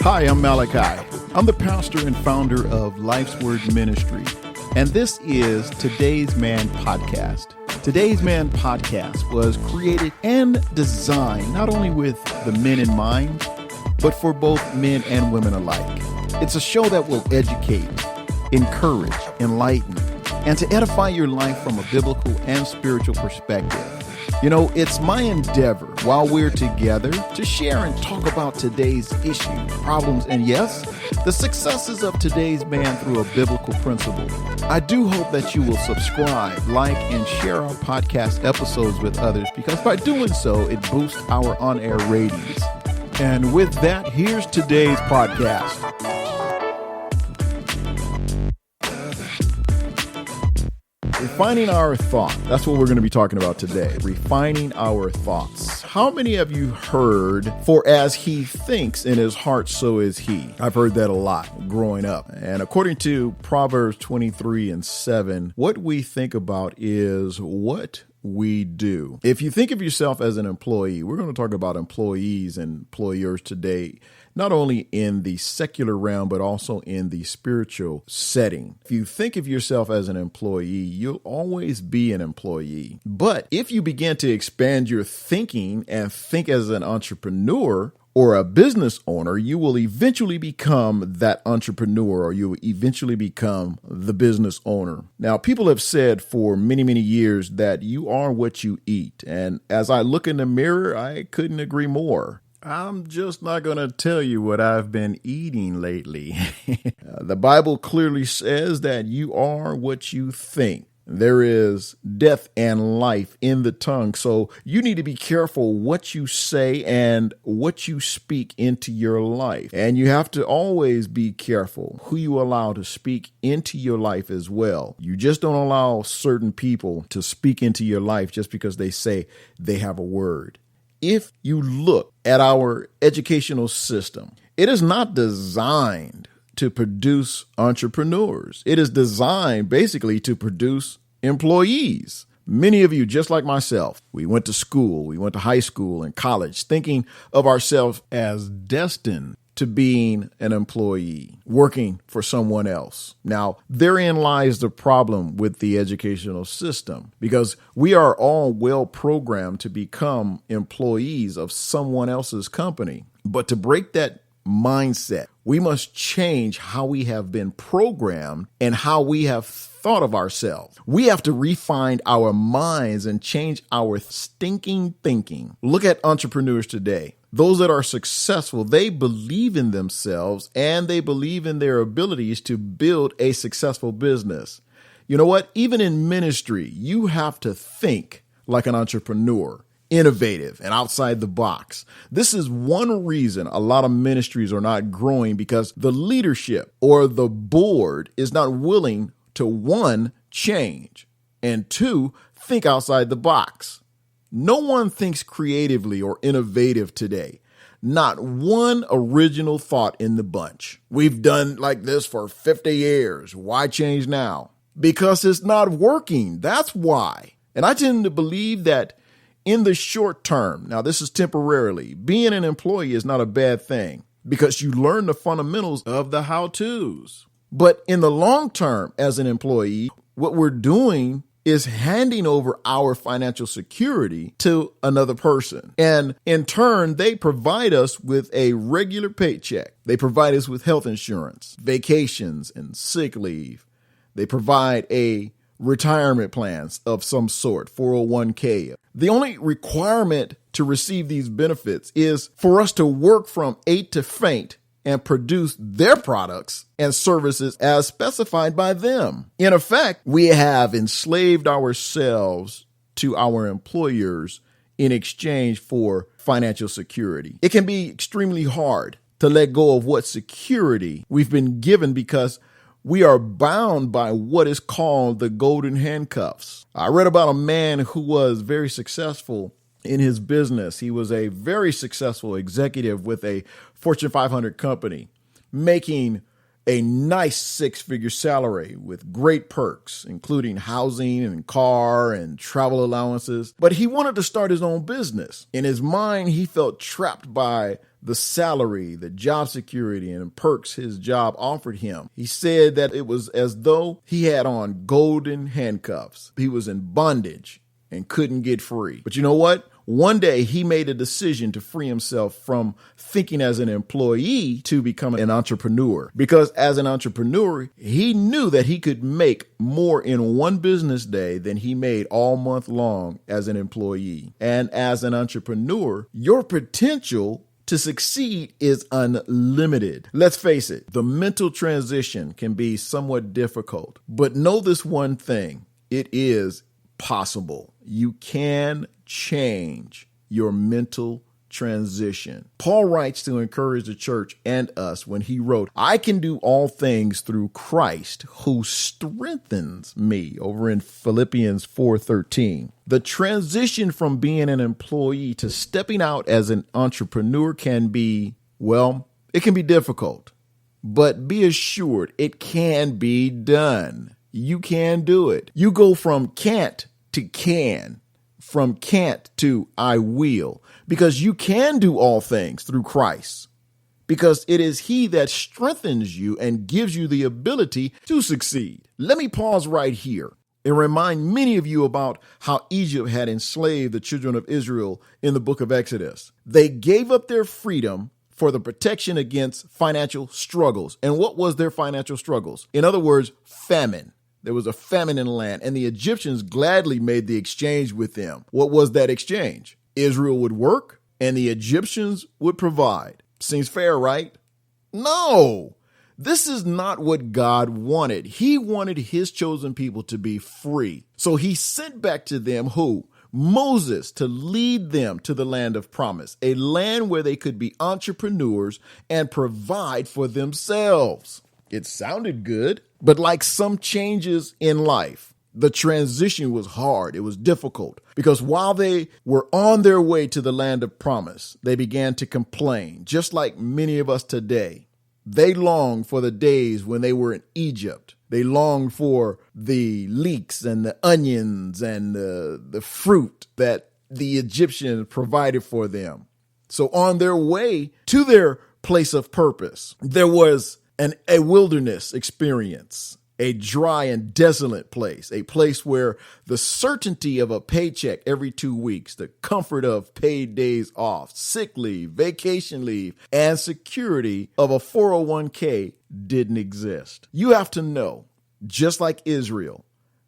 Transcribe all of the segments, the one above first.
Hi, I'm Malachi. I'm the pastor and founder of Life's Word Ministry, and this is Today's Man Podcast. Today's Man Podcast was created and designed not only with the men in mind, but for both men and women alike. It's a show that will educate, encourage, enlighten, and to edify your life from a biblical and spiritual perspective. You know, it's my endeavor while we're together to share and talk about today's issues, problems, and yes, the successes of today's man through a biblical principle. I do hope that you will subscribe, like, and share our podcast episodes with others because by doing so, it boosts our on-air ratings. And with that, here's today's podcast. Refining our thought. That's what we're going to be talking about today. Refining our thoughts. How many of you heard, "For as he thinks in his heart, so is he"? I've heard that a lot growing up. And according to Proverbs 23:7, what we think about is what we do. If you think of yourself as an employee, we're going to talk about employees and employers today, not only in the secular realm, but also in the spiritual setting. If you think of yourself as an employee, you'll always be an employee. But if you begin to expand your thinking and think as an entrepreneur or a business owner, you will eventually become that entrepreneur, or you will eventually become the business owner. Now, people have said for many, many years that you are what you eat. And as I look in the mirror, I couldn't agree more. I'm just not going to tell you what I've been eating lately. The Bible clearly says that you are what you think. There is death and life in the tongue. So you need to be careful what you say and what you speak into your life. And you have to always be careful who you allow to speak into your life as well. You just don't allow certain people to speak into your life just because they say they have a word. If you look at our educational system, it is not designed to produce entrepreneurs. It is designed basically to produce employees. Many of you, just like myself, we went to school, we went to high school and college thinking of ourselves as destined to being an employee, working for someone else. Now, therein lies the problem with the educational system, because we are all well programmed to become employees of someone else's company. But to break that mindset, we must change how we have been programmed and how we have thought of ourselves. We have to refine our minds and change our stinking thinking. Look at entrepreneurs today. Those that are successful, they believe in themselves and they believe in their abilities to build a successful business. You know what? Even in ministry, you have to think like an entrepreneur, innovative and outside the box. This is one reason a lot of ministries are not growing, because the leadership or the board is not willing to, one, change, and two, think outside the box. No one thinks creatively or innovative today. Not one original thought in the bunch. We've done like this for 50 years. Why change now? Because it's not working. That's why. And I tend to believe that in the short term, now this is temporarily, being an employee is not a bad thing because you learn the fundamentals of the how-tos. But in the long term, as an employee, what we're doing is handing over our financial security to another person. And in turn, they provide us with a regular paycheck. They provide us with health insurance, vacations, and sick leave. They provide a retirement plans of some sort, 401k. The only requirement to receive these benefits is for us to work from 8 to faint and produce their products and services as specified by them. In effect, we have enslaved ourselves to our employers in exchange for financial security. It can be extremely hard to let go of what security we've been given because we are bound by what is called the golden handcuffs. I read about a man who was very successful in his business. He was a very successful executive with a Fortune 500 company, making a nice six-figure salary with great perks, including housing and car and travel allowances. But he wanted to start his own business. In his mind, he felt trapped by the salary, the job security, and perks his job offered him. He said that it was as though he had on golden handcuffs. He was in bondage and couldn't get free. But you know what? One day he made a decision to free himself from thinking as an employee to become an entrepreneur. Because as an entrepreneur, he knew that he could make more in one business day than he made all month long as an employee. And as an entrepreneur, your potential to succeed is unlimited. Let's face it, the mental transition can be somewhat difficult, but know this one thing, it is possible. You can change your mental transition. Paul writes to encourage the church and us when he wrote, I can do all things through Christ who strengthens me, over in Philippians 4:13. The transition from being an employee to stepping out as an entrepreneur can be, well, it can be difficult, but be assured it can be done. You can do it. You go from can't to can, from can't to I will, because you can do all things through Christ, because it is he that strengthens you and gives you the ability to succeed. Let me pause right here and remind many of you about how Egypt had enslaved the children of Israel in the book of Exodus. They gave up their freedom for the protection against financial struggles. And what was their financial struggles? In other words, famine. There was a famine in the land, and the Egyptians gladly made the exchange with them. What was that exchange? Israel would work, and the Egyptians would provide. Seems fair, right? No, this is not what God wanted. He wanted his chosen people to be free. So he sent back to them who? Moses, to lead them to the land of promise, a land where they could be entrepreneurs and provide for themselves. It sounded good, but like some changes in life, the transition was hard. It was difficult because while they were on their way to the land of promise, they began to complain, just like many of us today. They longed for the days when they were in Egypt. They longed for the leeks and the onions and the fruit that the Egyptians provided for them. So on their way to their place of purpose, there was a wilderness experience, a dry and desolate place, a place where the certainty of a paycheck every 2 weeks, the comfort of paid days off, sick leave, vacation leave, and security of a 401k didn't exist. You have to know, just like Israel,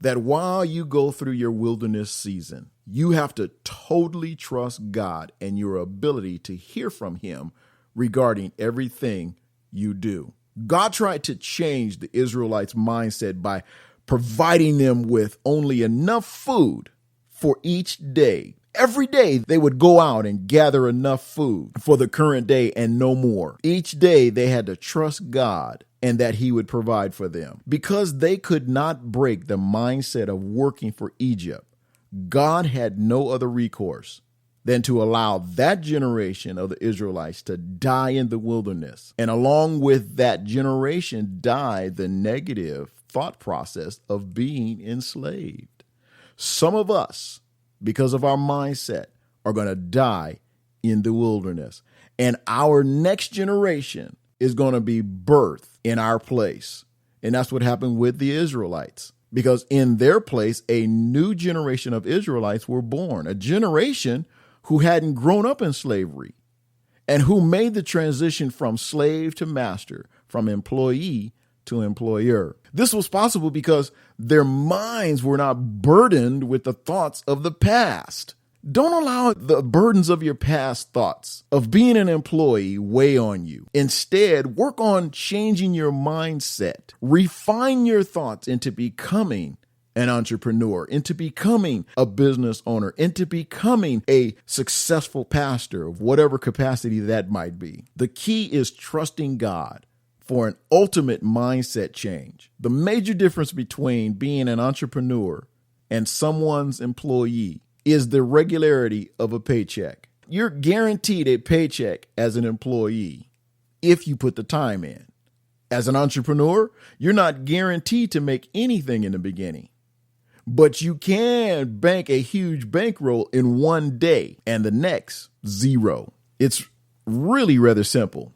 that while you go through your wilderness season, you have to totally trust God and your ability to hear from him regarding everything you do. God tried to change the Israelites' mindset by providing them with only enough food for each day. Every day they would go out and gather enough food for the current day and no more. Each day they had to trust God and that he would provide for them. Because they could not break the mindset of working for Egypt, God had no other recourse than to allow that generation of the Israelites to die in the wilderness. And along with that generation died the negative thought process of being enslaved. Some of us, because of our mindset, are going to die in the wilderness. And our next generation is going to be birthed in our place. And that's what happened with the Israelites. Because in their place, a new generation of Israelites were born, a generation who hadn't grown up in slavery and who made the transition from slave to master, from employee to employer. This was possible because their minds were not burdened with the thoughts of the past. Don't allow the burdens of your past thoughts of being an employee weigh on you. Instead, work on changing your mindset. Refine your thoughts into becoming an entrepreneur, into becoming a business owner, into becoming a successful pastor of whatever capacity that might be. The key is trusting God for an ultimate mindset change. The major difference between being an entrepreneur and someone's employee is the regularity of a paycheck. You're guaranteed a paycheck as an employee if you put the time in. As an entrepreneur, you're not guaranteed to make anything in the beginning, but you can bank a huge bankroll in one day and the next zero. It's really rather simple,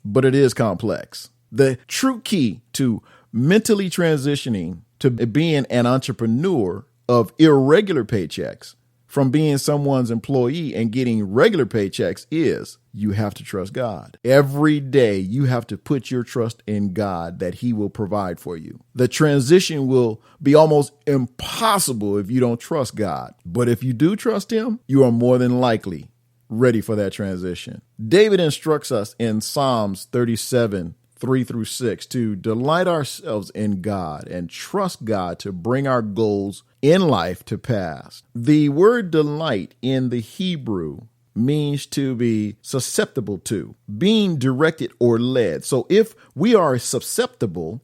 but it is complex. The true key to mentally transitioning to being an entrepreneur of irregular paychecks from being someone's employee and getting regular paychecks is you have to trust God. Every day you have to put your trust in God that he will provide for you. The transition will be almost impossible if you don't trust God. But if you do trust him, you are more than likely ready for that transition. David instructs us in Psalms 37, 3-6 to delight ourselves in God and trust God to bring our goals in life to pass. The word delight in the Hebrew means to be susceptible to, being directed or led. So if we are susceptible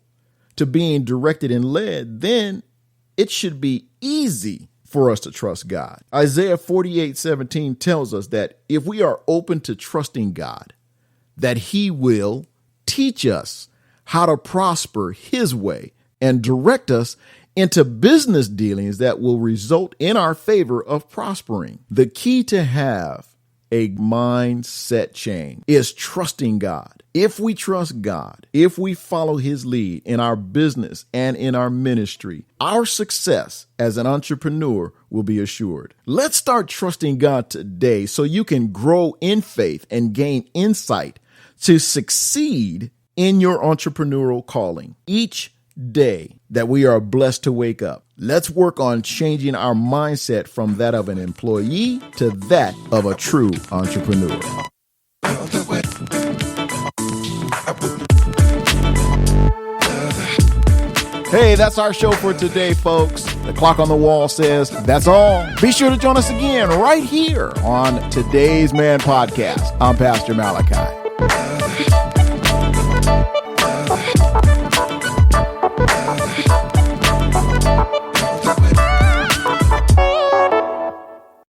to being directed and led, then it should be easy for us to trust God. Isaiah 48:17 tells us that if we are open to trusting God, that he will teach us how to prosper his way and direct us into business dealings that will result in our favor of prospering. The key to have a mindset change is trusting God. If we trust God, if we follow his lead in our business and in our ministry, our success as an entrepreneur will be assured. Let's start trusting God today so you can grow in faith and gain insight to succeed in your entrepreneurial calling. Each day that we are blessed to wake up, let's work on changing our mindset from that of an employee to that of a true entrepreneur. Hey, that's our show for today, folks. The clock on the wall says that's all. Be sure to join us again right here on Today's Man Podcast. I'm Pastor Malachi.